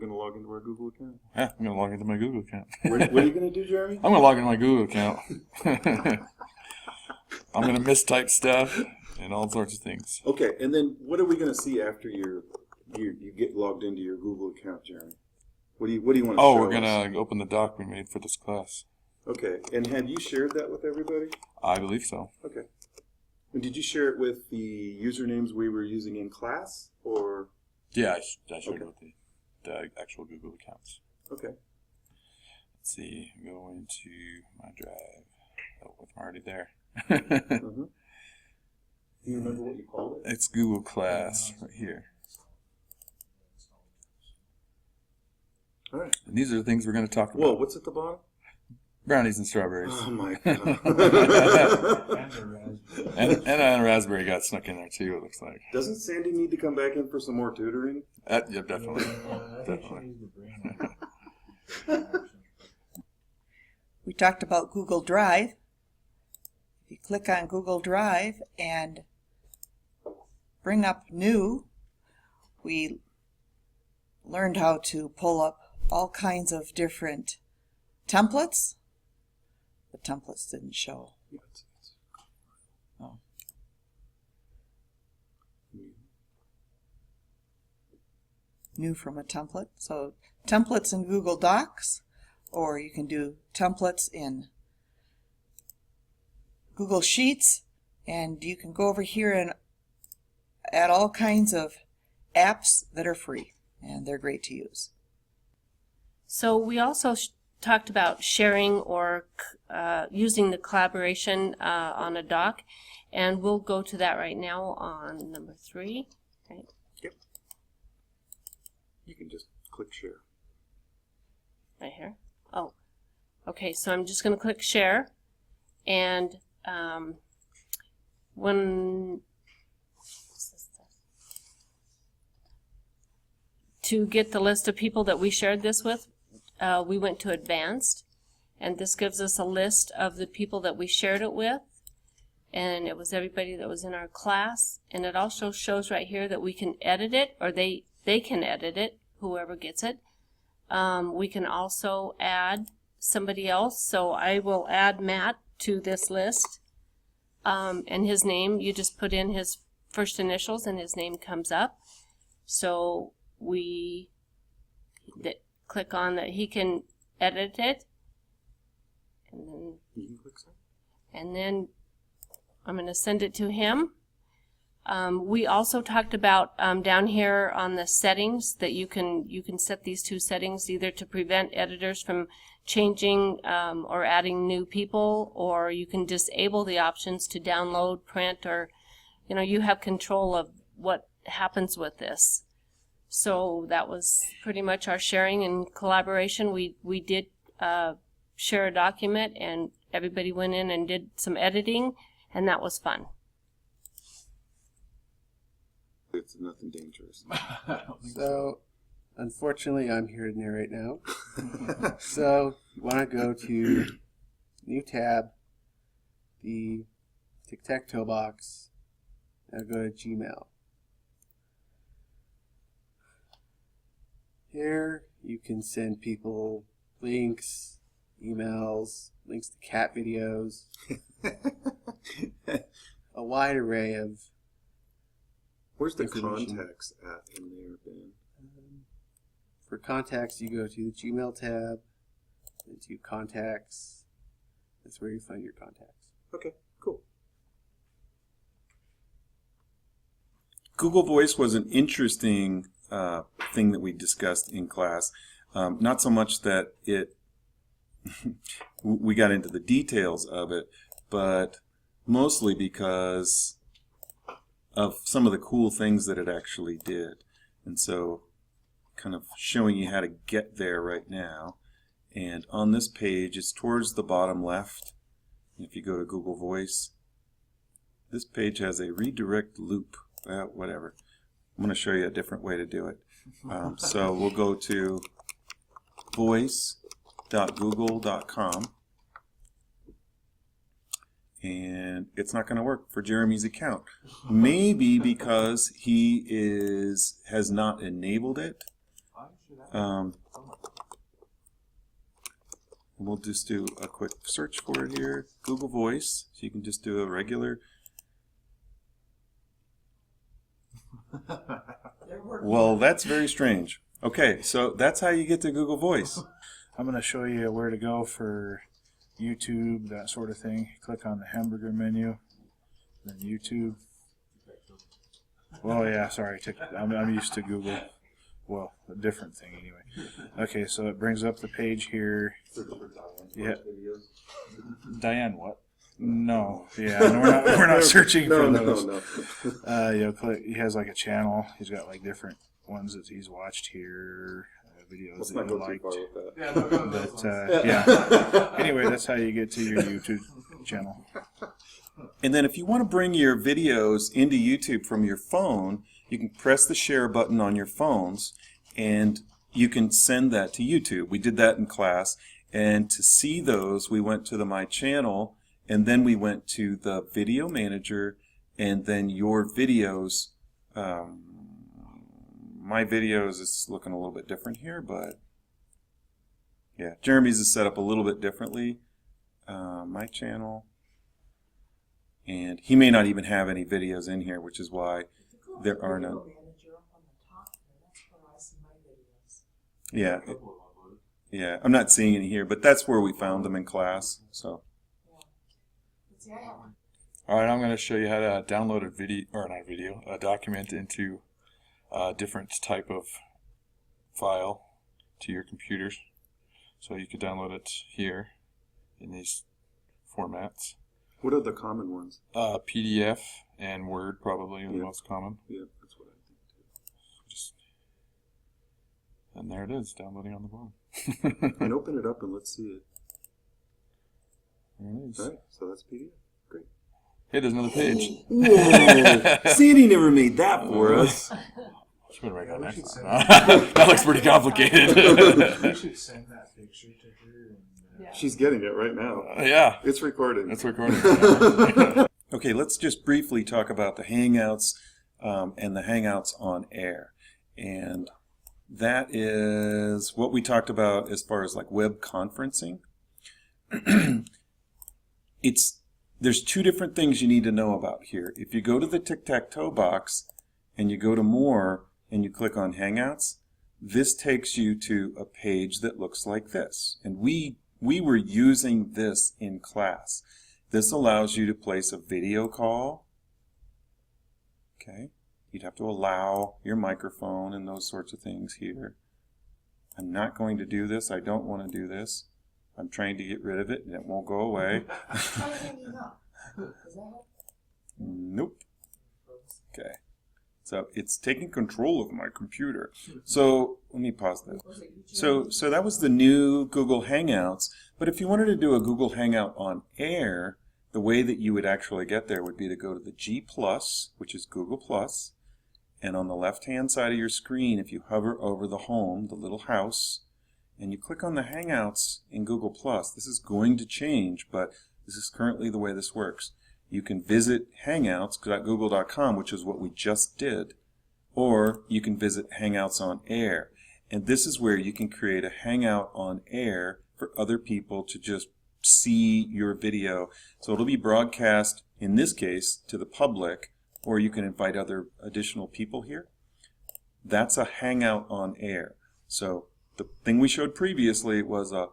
going to log into our Google account? Yeah, I'm going to log into my Google account. What are you going to do, Jeremy? I'm going to log into my Google account. I'm going to mistype stuff and all sorts of things. Okay, and then what are we going to see after you get logged into your Google account, Jeremy? What do you want to show us? Oh, we're going to open the doc we made for this class. Okay, and have you shared that with everybody? I believe so. Okay. And did you share it with the usernames we were using in class, or? Yeah, I shared it with the actual Google accounts. Okay. Let's see, go into my drive. Oh, I'm already there. Do you remember what you called it? It's Google Class right here. All right. And these are the things we're going to talk about. Whoa, what's at the bottom? Brownies and strawberries. Oh my god. and a raspberry got snuck in there too, it looks like. Doesn't Sandy need to come back in for some more tutoring? Yeah, definitely. Definitely. We talked about Google Drive. If you click on Google Drive and bring up New, we learned how to pull up all kinds of different templates. The templates didn't show. Oh. New from a template. So templates in Google Docs, or you can do templates in Google Sheets, and you can go over here and add all kinds of apps that are free, and they're great to use. So we also talked about sharing or using the collaboration on a doc, and we'll go to that right now on number 3. Right? Yep. You can just click share. Right here. Oh, okay. So I'm just going to click share, and to get the list of people that we shared this with, we went to advanced, and this gives us a list of the people that we shared it with, and it was everybody that was in our class, and it also shows right here that we can edit it, or they can edit it, whoever gets it. We can also add somebody else, so I will add Matt to this list, and his name, you just put in his first initials and his name comes up. So we click on that he can edit it, and then I'm going to send it to him. We also talked about down here on the settings that you can set these 2 settings either to prevent editors from changing or adding new people, or you can disable the options to download, print, or you have control of what happens with this. So that was pretty much our sharing and collaboration. We did share a document, and everybody went in and did some editing, and that was fun. It's nothing dangerous. So, unfortunately, I'm here to narrate now. So, you want to go to new tab, the tic-tac-toe box, and go to Gmail. Here, you can send people links, emails, links to cat videos, a wide array of. Where's the contacts at in there, Ben? For contacts, you go to the Gmail tab, into contacts. That's where you find your contacts. Okay, cool. Google Voice was an interesting thing that we discussed in class. Not so much that we got into the details of it, but mostly because of some of the cool things that it actually did. And so kind of showing you how to get there right now. And on this page, it's towards the bottom left. If you go to Google Voice, this page has a redirect loop. Whatever. I'm going to show you a different way to do it. So we'll go to voice.google.com. And it's not going to work for Jeremy's account. Maybe because he has not enabled it, We'll just do a quick search for it here. Google Voice. So you can just do a regular. Well, that's very strange. Okay, so that's how you get to Google Voice. I'm going to show you where to go for YouTube, that sort of thing. Click on the hamburger menu, then YouTube. Oh yeah, sorry, I'm used to Google. Well, a different thing anyway. Okay, so it brings up the page here. Yeah. Diane, what? No, yeah, no, we're not searching for those. Click. He has like a channel. He's got like different ones that he's watched here, videos that he liked. But yeah. Anyway, that's how you get to your YouTube channel. And then if you want to bring your videos into YouTube from your phone, you can press the share button on your phones and you can send that to YouTube. We did that in class, and to see those we went to the My Channel, and then we went to the Video Manager, and then Your Videos. My videos is looking a little bit different here, but yeah, Jeremy's is set up a little bit differently. My Channel. And he may not even have any videos in here, which is why there are no. Yeah, yeah. I'm not seeing any here, but that's where we found them in class. So. All right, I'm going to show you how to download a document into a different type of file to your computers. So you could download it here in these formats. What are the common ones? PDF and Word probably are the most common. Yeah, that's what I think too. And there it is, downloading on the phone. And open it up and let's see it. There it is. All right, so that's PDF. Great. Hey, there's another page. Whoa! Sandy never made that for us. Should have that next time. That looks pretty complicated. We should send that picture to her. And, She's getting it right now. Yeah. It's recording. It's recording. Okay, let's just briefly talk about the Hangouts and the Hangouts on Air. And that is what we talked about as far as like web conferencing. There's two different things you need to know about here. If you go to the tic-tac-toe box and you go to More and you click on Hangouts, this takes you to a page that looks like this. And we were using this in class. This allows you to place a video call. Okay. You'd have to allow your microphone and those sorts of things here. I'm not going to do this. I don't want to do this. I'm trying to get rid of it and it won't go away. Nope. Okay. So it's taking control of my computer. So let me pause that. So that was the new Google Hangouts. But if you wanted to do a Google Hangout on Air, the way that you would actually get there would be to go to the G+, which is Google+, and on the left-hand side of your screen, if you hover over the home, the little house, and you click on the Hangouts in Google+, this is going to change, but this is currently the way this works. You can visit hangouts.google.com, which is what we just did, or you can visit Hangouts on Air. And this is where you can create a Hangout on Air for other people to just see your video. So it'll be broadcast, in this case, to the public, or you can invite other additional people here. That's a Hangout on Air. So the thing we showed previously was a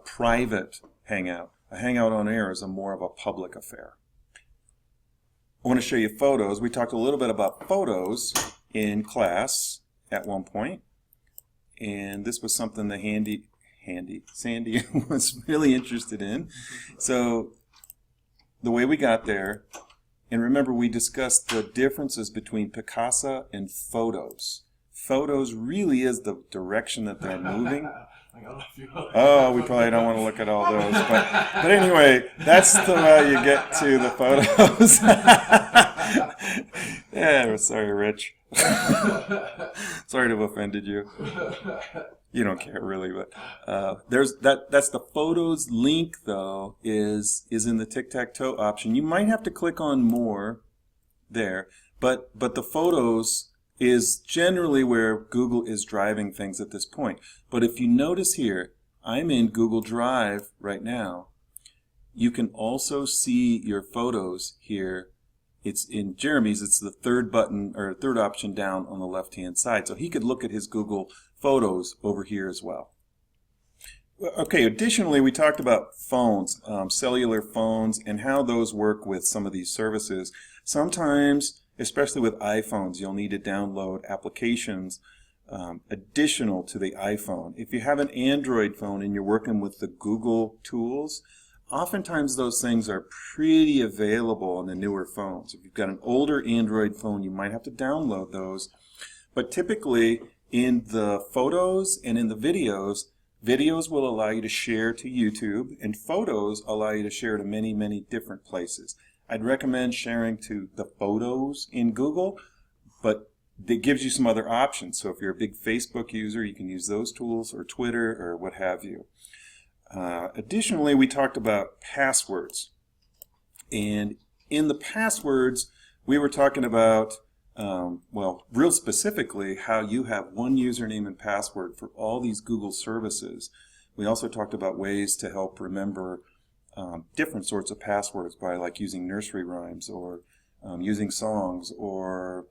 private Hangout. A Hangout on Air is more of a public affair. I want to show you photos. We talked a little bit about photos in class at one point, and this was something that Sandy was really interested in. So the way we got there, and remember we discussed the differences between Picasa and photos. Photos really is the direction that they're moving. Oh, we probably don't want to look at all those. But anyway, that's the way you get to the photos. Yeah, sorry, Rich. Sorry to have offended you. You don't care really, but that's the photos link though is in the tic-tac-toe option. You might have to click on More there, but the photos is generally where Google is driving things at this point. But if you notice here, I'm in Google Drive right now. You can also see your photos here. It's in Jeremy's, it's the third button or third option down on the left-hand side. So he could look at his Google Photos over here as well. Okay, additionally, we talked about phones, cellular phones, and how those work with some of these services. Sometimes, especially with iPhones, you'll need to download applications additional to the iPhone. If you have an Android phone and you're working with the Google tools, oftentimes those things are pretty available on the newer phones. If you've got an older Android phone, you might have to download those. But typically, in the photos and in the videos, videos will allow you to share to YouTube, and photos allow you to share to many, many different places. I'd recommend sharing to the photos in Google, but it gives you some other options. So if you're a big Facebook user, you can use those tools, or Twitter, or what have you. Additionally, we talked about passwords. And in the passwords, we were talking about, well, real specifically, how you have one username and password for all these Google services. We also talked about ways to help remember different sorts of passwords by like using nursery rhymes or using songs or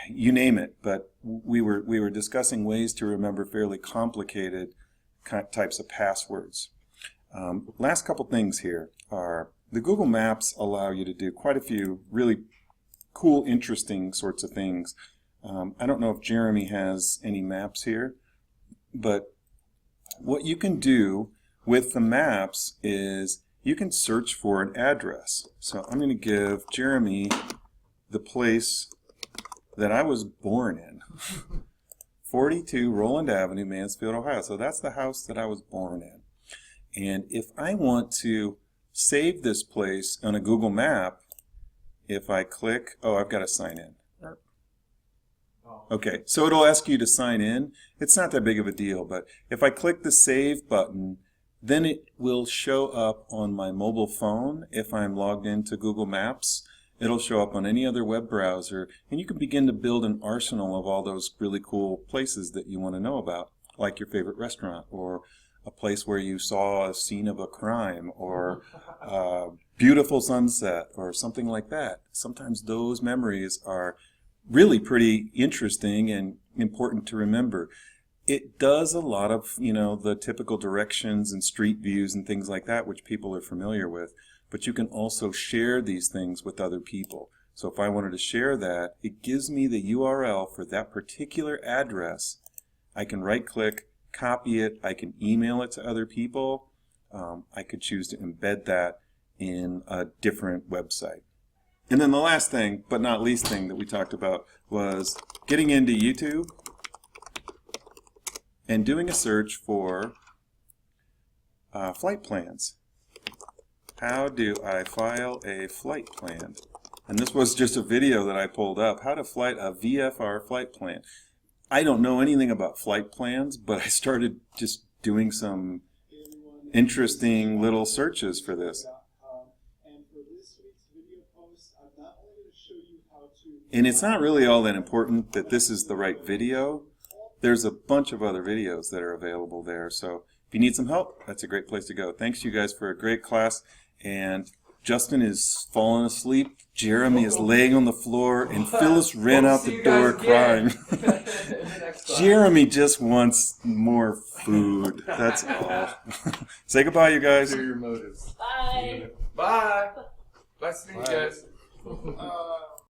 you name it. But we were discussing ways to remember fairly complicated types of passwords. Last couple things here are the Google Maps allow you to do quite a few really cool, interesting sorts of things. I don't know if Jeremy has any maps here, but what you can do with the maps is you can search for an address. So I'm going to give Jeremy the place that I was born in. 42 Roland Avenue, Mansfield, Ohio. So that's the house that I was born in. And if I want to save this place on a Google map, if I click, oh, I've got to sign in. Okay, so it'll ask you to sign in. It's not that big of a deal, but if I click the Save button, then it will show up on my mobile phone if I'm logged into Google Maps. It'll show up on any other web browser, and you can begin to build an arsenal of all those really cool places that you want to know about, like your favorite restaurant, or a place where you saw a scene of a crime, or a beautiful sunset, or something like that. Sometimes those memories are really pretty interesting and important to remember. It does a lot of, the typical directions and street views and things like that, which people are familiar with. But you can also share these things with other people. So if I wanted to share that, it gives me the URL for that particular address. I can right-click, copy it, I can email it to other people. I could choose to embed that in a different website. And then the last thing, but not least thing that we talked about was getting into YouTube and doing a search for flight plans. How do I file a flight plan? And this was just a video that I pulled up, how to flight a VFR flight plan. I don't know anything about flight plans, but I started just doing some interesting little searches for this. And it's not really all that important that this is the right video. There's a bunch of other videos that are available there. So if you need some help, that's a great place to go. Thanks you guys for a great class. And Justin is falling asleep. Jeremy is laying on the floor, and Phyllis ran out the door crying. Jeremy just wants more food. That's all. Say goodbye, you guys. Your motives. Bye. Bye. Nice to meet you guys.